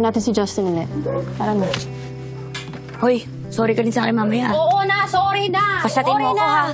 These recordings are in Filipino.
natin si Justin ulit. Para mo. Hoy, sorry ka din sa akin mamaya. Oo na, sorry na. Pasatin mo ako, ha?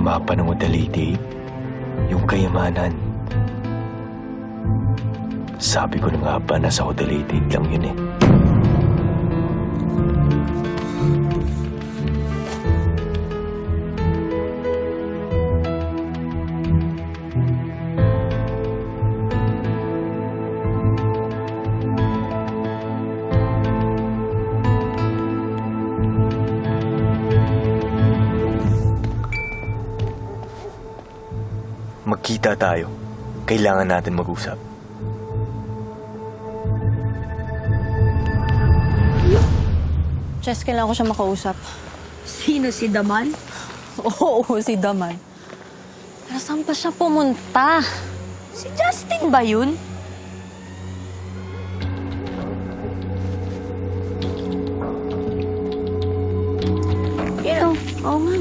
Mapa ng Odalite, yung kayamanan. Sabi ko na nga ba, nasa Odalite lang yun eh. Magkita tayo. Kailangan natin mag-usap. Jess, kailangan ko siya makausap. Sino si Daman? Oo, si Daman. Pero saan pa siya pumunta? Si Justin ba yun? Oo, oo nga.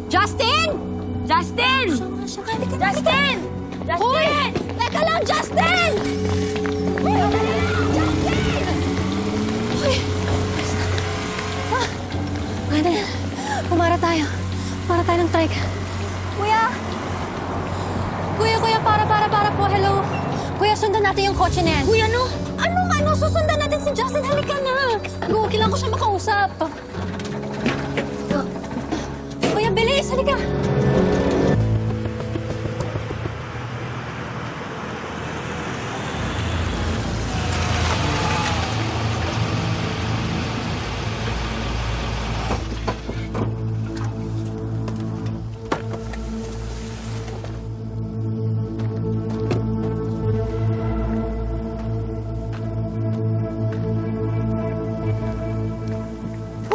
Justin! Justin! Justin! Hoy! Teka lang, Justin! Hoy, dali lang! Justin! Pwede. Pumara tayo. Para tayo ng trike. Kuya! Kuya, para po. Hello. Kuya, sundan natin yung kotse na yan. Kuya, ano? Ano? Susundan natin si Justin. Halika na. Go, kailangan ko siya makausap. Kuya, bilis. Halika.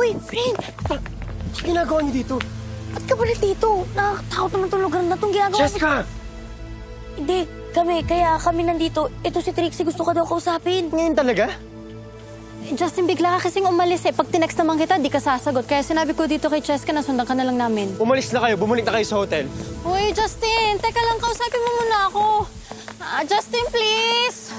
Uy, friend! Ano ginagawa niyo dito? Ba't ka pala dito? Nakakatakot naman itong lugar na itong ginagawa. Jessica! Hindi, kaya kami nandito. Ito si Trixie, gusto ka daw kausapin. Ngayon talaga? Justin, bigla ka kasing umalis eh. Pag tinext naman kita, di ka sasagot. Kaya sinabi ko dito kay Cheska na sundan ka na lang namin. Umalis na kayo, bumalik na kayo sa hotel. Uy, Justin! Teka lang, kausapin mo muna ako. Justin, please!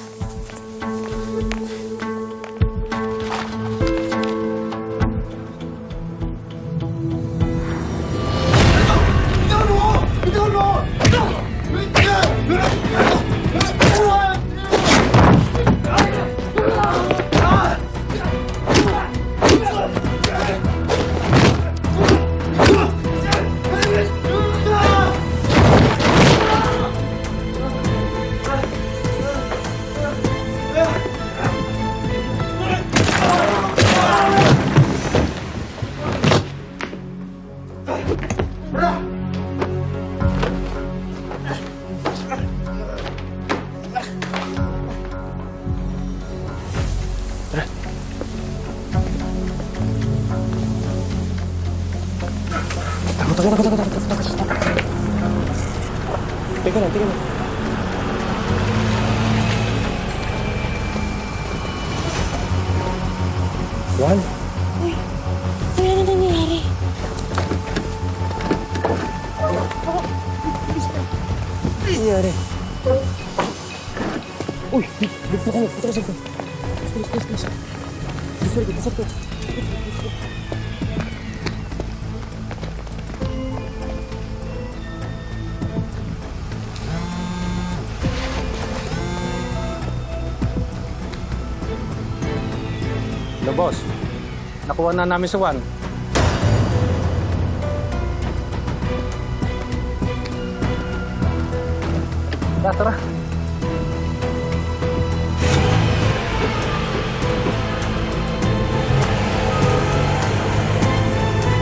Teka lang. Juan? Uy, ano nangyayari? Ano nangyari? Uy! Puto ka sa ito. Pasok ko. Hello, boss. Nakuha na namin si Juan. Tara.